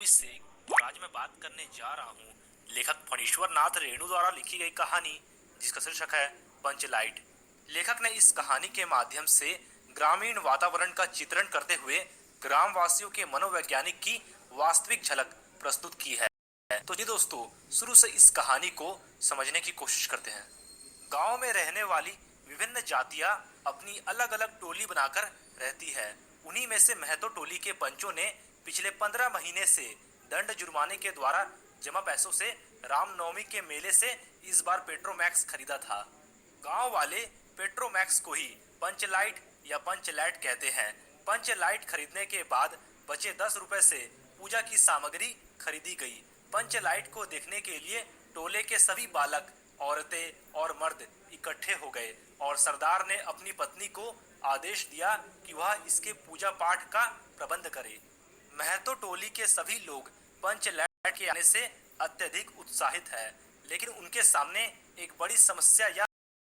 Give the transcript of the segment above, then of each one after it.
से आज मैं बात करने जा रहा हूँ लेखक फणीश्वर नाथ रेणु द्वारा लिखी गई कहानी जिसका शीर्षक है पंचलाइट। लेखक ने इस कहानी के माध्यम से ग्रामीण वातावरण का चित्रण करते हुए ग्रामवासियों के मनोवैज्ञानिक की वास्तविक झलक प्रस्तुत की है। तो जी दोस्तों, शुरू से इस कहानी को समझने की कोशिश करते हैं। गांव में रहने वाली विभिन्न जातियां अपनी अलग अलग टोली बनाकर रहती है। उन्हीं में से महतो टोली के पंचों ने पिछले 15 महीने से दंड जुर्माने के द्वारा जमा पैसों से रामनवमी के मेले से इस बार पेट्रोमैक्स खरीदा था। गांव वाले पेट्रोमैक्स को ही पंचलाइट या पंचलैट कहते हैं। पंचलाइट खरीदने के बाद बचे 10 रुपए से पूजा की सामग्री खरीदी गई। पंचलाइट को देखने के लिए टोले के सभी बालक, औरतें और मर्द इकट्ठे हो गए और सरदार ने अपनी पत्नी को आदेश दिया कि वह इसके पूजा पाठ का प्रबंध करे। महतो टोली के सभी लोग पंचलैट के आने से अत्यधिक उत्साहित है, लेकिन उनके सामने एक बड़ी समस्या यह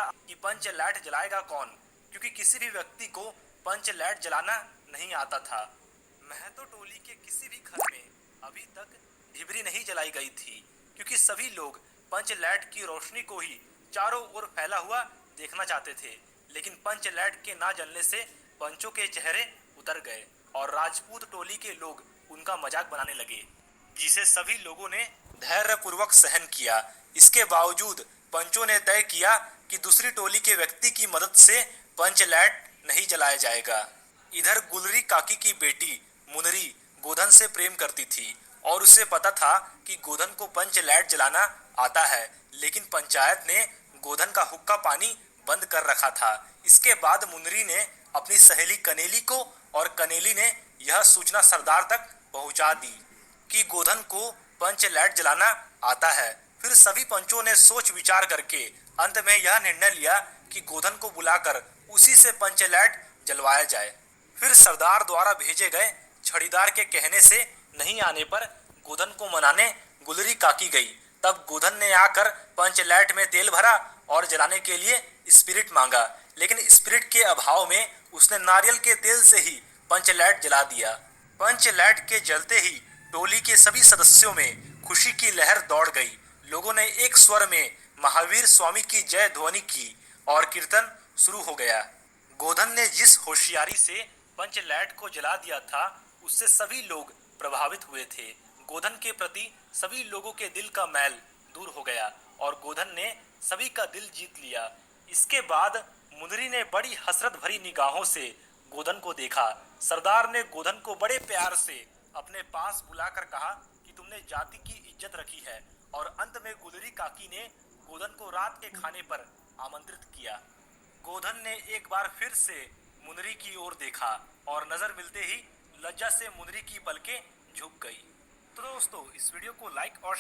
कि पंचलैट जलाएगा कौन, क्योंकि किसी भी व्यक्ति को पंचलैट जलाना नहीं आता था। महतो टोली के किसी भी घर में अभी तक ढिबरी नहीं जलाई गई थी, क्योंकि सभी लोग पंचलैट की रोशनी को ही चारों ओर फैला हुआ देखना चाहते थे। लेकिन पंचलैट के ना जलने से पंचों के चेहरे उतर गए और राजपूत टोली के लोग उनका मजाक बनाने लगे, जिसे सभी लोगों ने धैर्यपूर्वक सहन किया। इसके बावजूद पंचों ने तय किया कि दूसरी टोली के व्यक्ति की मदद से पंचलैट नहीं जलाया जाएगा। इधर गुलरी काकी की बेटी मुनरी गोधन से प्रेम करती थी और उसे पता था कि गोधन को पंचलैट जलाना आता है, लेकिन पंचायत ने गोधन का हुक्का पानी बंद कर रखा था। इसके बाद मुनरी ने अपनी सहेली कनेली को और कनेली ने यह सूचना सरदार तक पहुंचा दी कि गोधन को पंचलैट जलाना आता है। फिर सभी पंचों ने सोच विचार करके अंत में यह निर्णय लिया कि गोधन को बुलाकर उसी से पंचलैट जलवाया जाए। फिर सरदार द्वारा भेजे गए छड़ीदार के कहने से नहीं आने पर गोधन को मनाने गुलरी काकी गई। तब गोधन ने आकर पंचलैट में तेल भरा और जलाने के लिए स्पिरिट मांगा, लेकिन स्पिरिट के अभाव में उसने नारियल के तेल से ही पंचलैट जला दिया। पंचलैट के जलते ही टोली के सभी सदस्यों में खुशी की लहर दौड़ गई। लोगों ने एक स्वर में महावीर स्वामी की जय ध्वनि की और कीर्तन शुरू हो गया। गोधन ने जिस होशियारी से पंचलैट को जला दिया था, उससे सभी लोग प्रभावित हुए थे। गोधन के प्रति सभी लोगों के दिल का मैल दूर हो गया और गोधन ने सभी का दिल जीत लिया। इसके बाद मुनरी ने बड़ी हसरत भरी निगाहों से गोधन को देखा। सरदार ने गोधन को बड़े प्यार से अपने पास बुलाकर कहा कि तुमने जाति की इज्जत रखी है, और अंत में गुलरी काकी ने गोधन को रात के खाने पर आमंत्रित किया। गोधन ने एक बार फिर से मुनरी की ओर देखा और नजर मिलते ही लज्जा से मुनरी की पलकें झुक गई। तो दोस्तों, इस वीडियो को लाइक और